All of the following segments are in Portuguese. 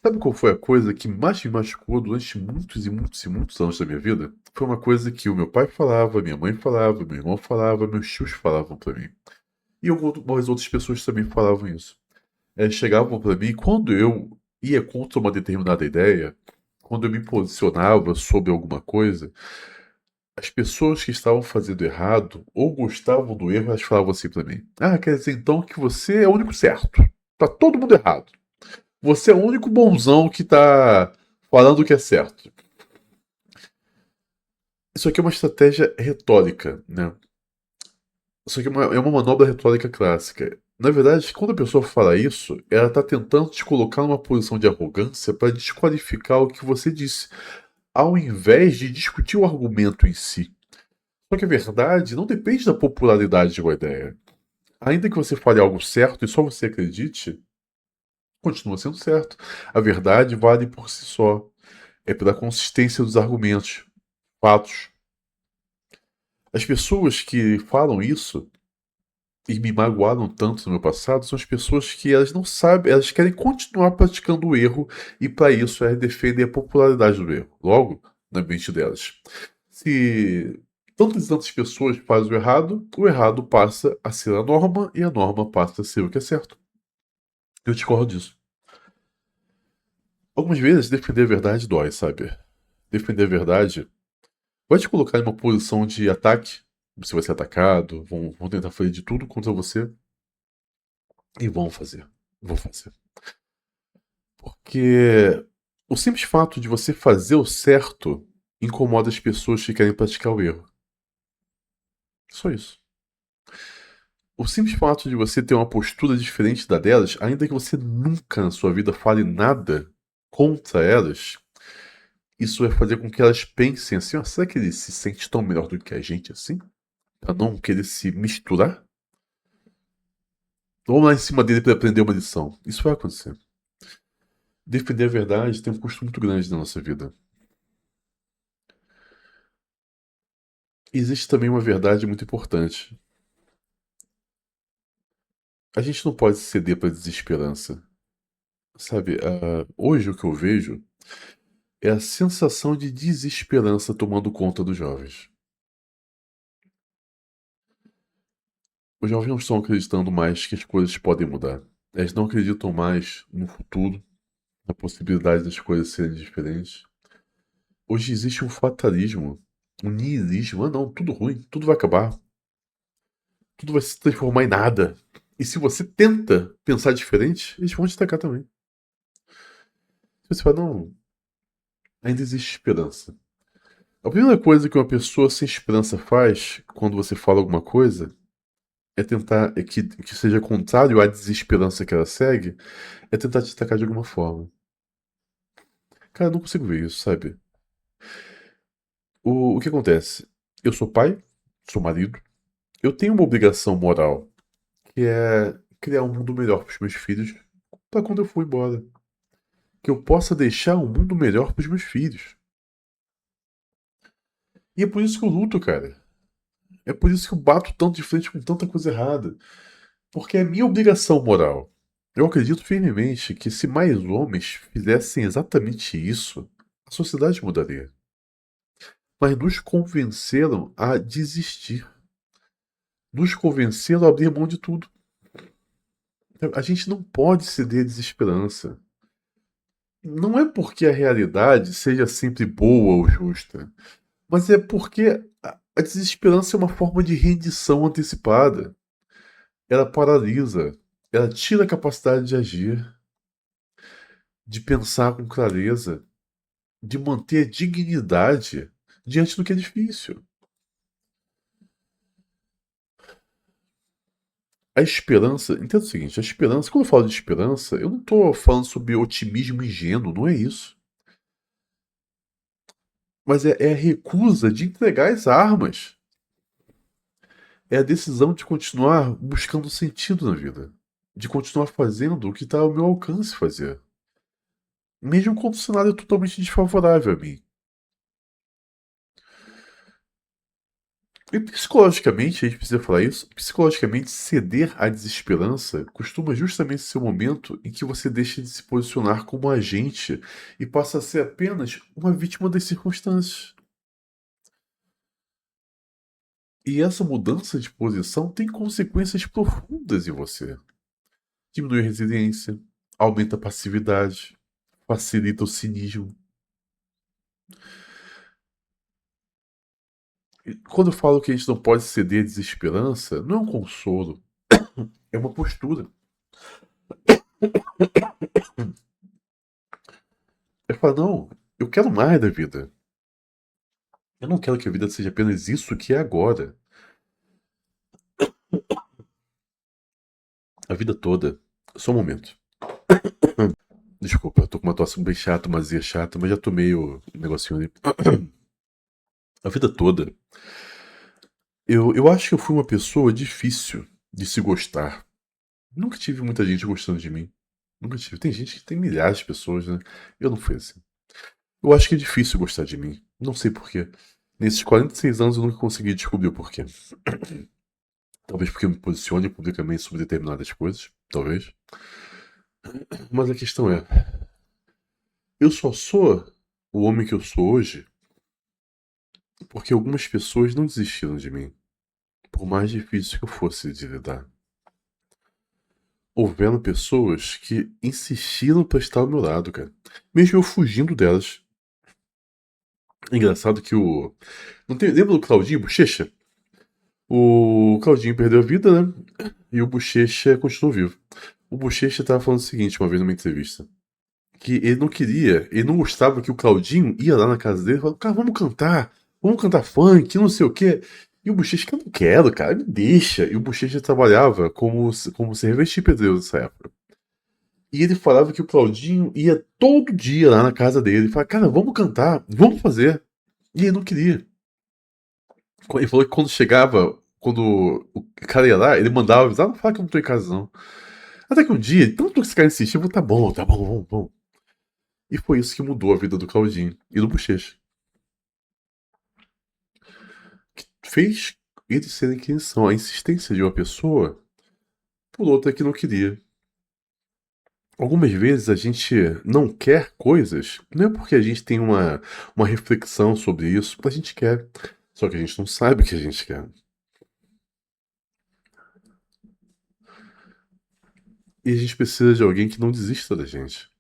Sabe qual foi a coisa que mais me machucou durante muitos e muitos e muitos anos da minha vida? Foi uma coisa que o meu pai falava, minha mãe falava, meu irmão falava, meus tios falavam pra mim. E algumas outras pessoas também falavam isso. Chegavam pra mim quando eu ia contra uma determinada ideia, quando eu me posicionava sobre alguma coisa, as pessoas que estavam fazendo errado ou gostavam do erro, elas falavam assim pra mim: Ah, quer dizer então que você é o único certo. Tá todo mundo errado. Você é o único bonzão que tá falando o que é certo. Isso aqui é uma estratégia retórica, né? Isso aqui é uma manobra retórica clássica. Na verdade, quando a pessoa fala isso, ela está tentando te colocar numa posição de arrogância para desqualificar o que você disse, ao invés de discutir o argumento em si. Só que a verdade não depende da popularidade de uma ideia. Ainda que você fale algo certo e só você acredite, continua sendo certo. A verdade vale por si só. É pela consistência dos argumentos, fatos. As pessoas que falam isso e me magoaram tanto no meu passado são as pessoas que elas não sabem, elas querem continuar praticando o erro e para isso elas defendem a popularidade do erro. Logo, na mente delas. Se tantas e tantas pessoas fazem o errado passa a ser a norma e a norma passa a ser o que é certo. Eu discordo disso. Algumas vezes defender a verdade dói, sabe? Defender a verdade vai te colocar em uma posição de ataque. Você vai ser atacado, vão tentar fazer de tudo contra você. E vão fazer. Vão fazer. Porque o simples fato de você fazer o certo incomoda as pessoas que querem praticar o erro. Só isso. O simples fato de você ter uma postura diferente da delas, ainda que você nunca na sua vida fale nada contra elas, isso vai fazer com que elas pensem assim: será que ele se sente tão melhor do que a gente assim? Pra não querer se misturar? Vamos lá em cima dele para aprender uma lição. Isso vai acontecer. Defender a verdade tem um custo muito grande na nossa vida. Existe também uma verdade muito importante. A gente não pode ceder para desesperança. Sabe, hoje o que eu vejo é a sensação de desesperança tomando conta dos jovens. Os jovens não estão acreditando mais que as coisas podem mudar. Eles não acreditam mais no futuro, na possibilidade das coisas serem diferentes. Hoje existe um fatalismo, um niilismo. Ah, não, tudo ruim, tudo vai acabar, tudo vai se transformar em nada. E se você tenta pensar diferente, eles vão te atacar também. Você fala, não, ainda existe esperança. A primeira coisa que uma pessoa sem esperança faz quando você fala alguma coisa é tentar que seja contrário à desesperança que ela segue, é tentar te atacar de alguma forma. Cara, eu não consigo ver isso, sabe? O que acontece? Eu sou pai, sou marido, eu tenho uma obrigação moral, que é criar um mundo melhor para os meus filhos para quando eu for embora. Que eu possa deixar um mundo melhor para os meus filhos. E é por isso que eu luto, cara. É por isso que eu bato tanto de frente com tanta coisa errada. Porque é minha obrigação moral. Eu acredito firmemente que se mais homens fizessem exatamente isso, a sociedade mudaria. Mas nos convenceram a desistir. Nos convenceram a abrir mão de tudo. A gente não pode ceder à desesperança. Não é porque a realidade seja sempre boa ou justa, mas é porque a desesperança é uma forma de rendição antecipada. Ela paralisa, ela tira a capacidade de agir, de pensar com clareza, de manter a dignidade diante do que é difícil. A esperança, entenda o seguinte, a esperança, quando eu falo de esperança, eu não estou falando sobre otimismo ingênuo, não é isso. Mas é a recusa de entregar as armas. É a decisão de continuar buscando sentido na vida. De continuar fazendo o que está ao meu alcance fazer. Mesmo quando o cenário é totalmente desfavorável a mim. E psicologicamente, a gente precisa falar isso, psicologicamente ceder à desesperança costuma justamente ser o momento em que você deixa de se posicionar como agente e passa a ser apenas uma vítima das circunstâncias. E essa mudança de posição tem consequências profundas em você. Diminui a resiliência, aumenta a passividade, facilita o cinismo. E quando eu falo que a gente não pode ceder à desesperança, não é um consolo, é uma postura. Eu falo, não, eu quero mais da vida. Eu não quero que a vida seja apenas isso que é agora. A vida toda. Só um momento. Desculpa, eu tô com uma tosse bem chata, uma azia chata, mas já tomei o negocinho ali. A vida toda. Eu acho que eu fui uma pessoa difícil de se gostar. Nunca tive muita gente gostando de mim. Nunca tive. Tem gente que tem milhares de pessoas, né? Eu não fui assim. Eu acho que é difícil gostar de mim. Não sei porquê. Nesses 46 anos eu nunca consegui descobrir o porquê. Talvez porque eu me posicione publicamente sobre determinadas coisas. Talvez. Mas a questão é: eu só sou o homem que eu sou hoje porque algumas pessoas não desistiram de mim, por mais difícil que eu fosse de lidar. Houveram pessoas que insistiram pra estar ao meu lado, cara. Mesmo eu fugindo delas. É engraçado que o. Não tem... Lembra do Claudinho Bochecha? O Claudinho perdeu a vida, né? E o Bochecha continuou vivo. O Bochecha tava falando o seguinte uma vez numa entrevista. Que ele não queria, ele não gostava que o Claudinho ia lá na casa dele e falava, cara, vamos cantar funk, não sei o quê. E o Bochecha, que eu não quero, cara, me deixa. E o Bochecha trabalhava como servente e pedreiro nessa época. E ele falava que o Claudinho ia todo dia lá na casa dele e falava, cara, vamos cantar, vamos fazer. E ele não queria. Ele falou que quando chegava, quando o cara ia lá, ele mandava avisar, não fala que eu não tô em casa não. Até que um dia, tanto que esse cara insistiu, eu falei, tá bom, vamos. E foi isso que mudou a vida do Claudinho e do Bochecha. Que fez eles serem quem são. A insistência de uma pessoa por outra que não queria. Algumas vezes a gente não quer coisas, não é porque a gente tem uma reflexão sobre isso, a gente quer. Só que a gente não sabe o que a gente quer. E a gente precisa de alguém que não desista da gente.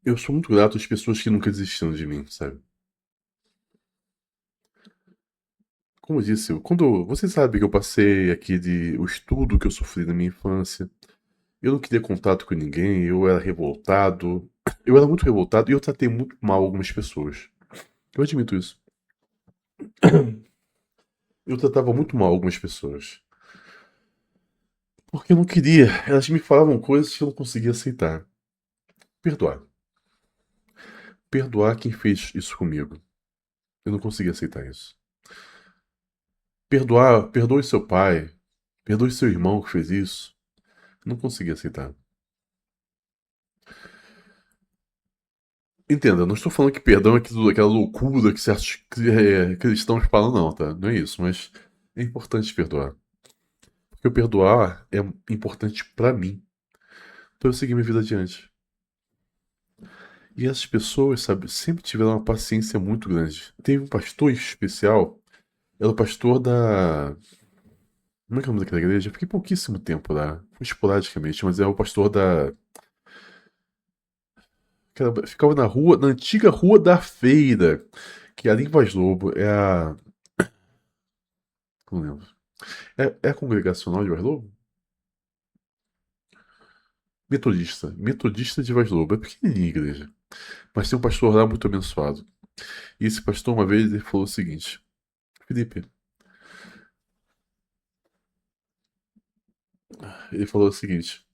Eu sou muito grato às pessoas que nunca desistiram de mim, sabe? Como eu disse, quando você sabe que eu passei aqui de o estudo que eu sofri na minha infância, eu não queria contato com ninguém, eu era revoltado. Eu era muito revoltado e eu tratei muito mal algumas pessoas. Eu admito isso. Eu tratava muito mal algumas pessoas. Porque eu não queria. Elas me falavam coisas que eu não conseguia aceitar. Perdoar. Perdoar quem fez isso comigo. Eu não conseguia aceitar isso. Perdoar, perdoe seu pai. Perdoe seu irmão que fez isso. Eu não conseguia aceitar. Entenda, eu não estou falando que perdão é aquela loucura que certos cristãos falam, não, tá? Não é isso, mas é importante perdoar. Porque o perdoar é importante pra mim, pra eu seguir minha vida adiante. E essas pessoas, sabe, sempre tiveram uma paciência muito grande. Teve um pastor especial, era o pastor da. Como é que é o nome daquela igreja? Eu fiquei pouquíssimo tempo lá, fui esporadicamente, mas é o pastor da. Ficava na rua, na antiga Rua da Feira, que é ali em Vaz Lobo, é a. Não lembro. É a congregacional de Vaz Lobo? Metodista. Metodista de Vaz Lobo. É pequenininha a igreja. Mas tem um pastor lá muito abençoado. E esse pastor, uma vez, ele falou o seguinte: Felipe, ele falou o seguinte.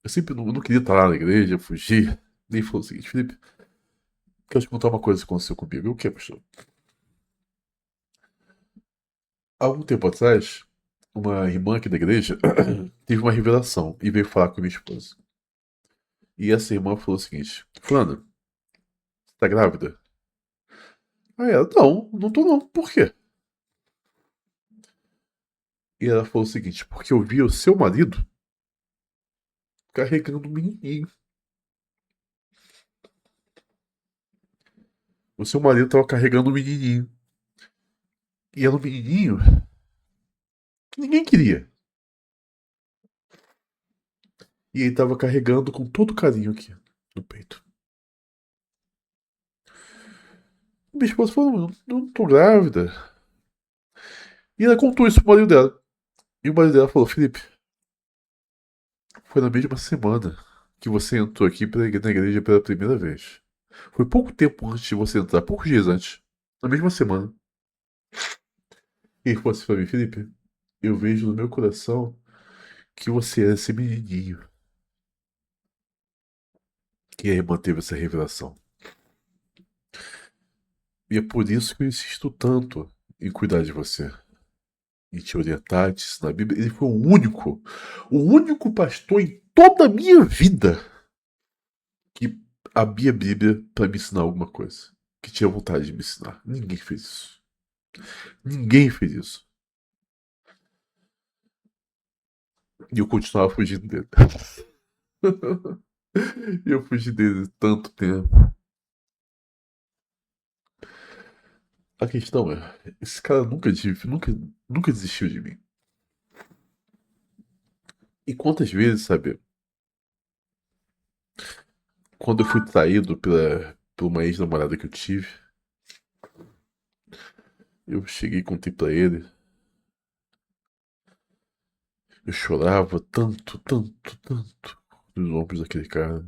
Eu sempre não queria estar lá na igreja, eu fugi. Ele falou o seguinte: Felipe, quero te contar uma coisa que aconteceu comigo. O que, pastor? Há algum tempo atrás, uma irmã aqui da igreja teve uma revelação e veio falar com a minha esposa. E essa irmã falou o seguinte: Fulana, Tá grávida? Aí ela, não, não tô não. Por quê? E ela falou o seguinte, porque eu vi o seu marido carregando um menininho. O seu marido tava carregando um menininho. E era um menininho que ninguém queria. E ele tava carregando com todo carinho aqui no peito. Minha esposa falou, não tô grávida. E ela contou isso pro marido dela. E o marido dela falou, Felipe, foi na mesma semana que você entrou aqui na igreja pela primeira vez. Foi pouco tempo antes de você entrar, poucos dias antes. Na mesma semana. E ele falou assim pra mim, Felipe, eu vejo no meu coração que você é esse menininho. E aí manteve essa revelação. E é por isso que eu insisto tanto em cuidar de você. Em te orientar, te ensinar a Bíblia. Ele foi o único pastor em toda a minha vida que abria a Bíblia para me ensinar alguma coisa. Que tinha vontade de me ensinar. Ninguém fez isso. Ninguém fez isso. E eu continuava fugindo dele. E eu fugi dele tanto tempo. A questão é, esse cara nunca desistiu de mim. E quantas vezes, sabe, quando eu fui traído por uma ex-namorada que eu tive, eu cheguei e contei pra ele. Eu chorava tanto, tanto, tanto nos ombros daquele cara.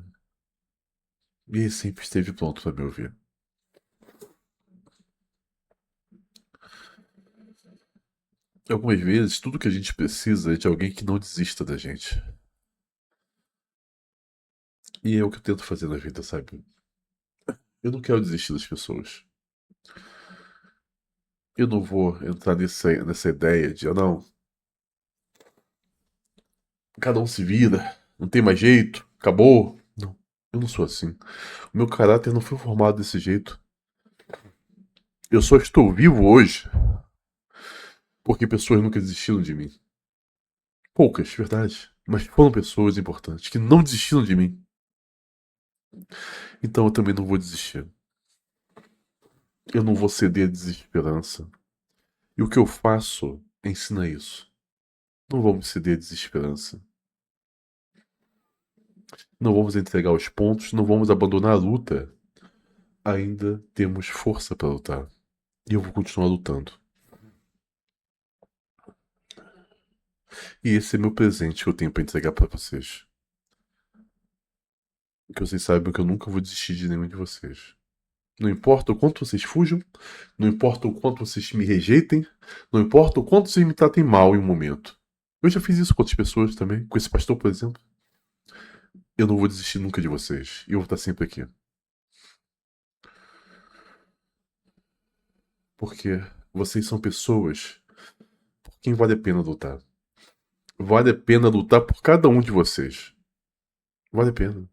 E ele sempre esteve pronto pra me ouvir. Algumas vezes, tudo que a gente precisa é de alguém que não desista da gente. E é o que eu tento fazer na vida, sabe? Eu não quero desistir das pessoas. Eu não vou entrar nessa ideia de, não, cada um se vira, não tem mais jeito, acabou. Não, eu não sou assim. O meu caráter não foi formado desse jeito. Eu só estou vivo hoje porque pessoas nunca desistiram de mim. Poucas, verdade. Mas foram pessoas importantes que não desistiram de mim. Então eu também não vou desistir. Eu não vou ceder à desesperança. E o que eu faço é ensinar isso. Não vamos ceder à desesperança. Não vamos entregar os pontos, não vamos abandonar a luta. Ainda temos força para lutar. E eu vou continuar lutando. E esse é meu presente que eu tenho para entregar para vocês. Que vocês saibam que eu nunca vou desistir de nenhum de vocês. Não importa o quanto vocês fujam, não importa o quanto vocês me rejeitem, não importa o quanto vocês me tratem mal em um momento. Eu já fiz isso com outras pessoas também, com esse pastor, por exemplo. Eu não vou desistir nunca de vocês. E eu vou estar sempre aqui. Porque vocês são pessoas por quem vale a pena lutar. Vale a pena lutar por cada um de vocês. Vale a pena.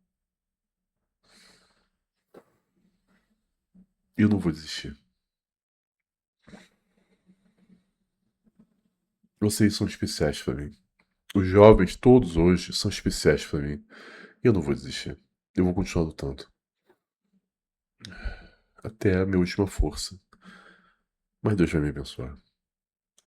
E eu não vou desistir. Vocês são especiais para mim. Os jovens todos hoje são especiais para mim. E eu não vou desistir. Eu vou continuar lutando. Até a minha última força. Mas Deus vai me abençoar.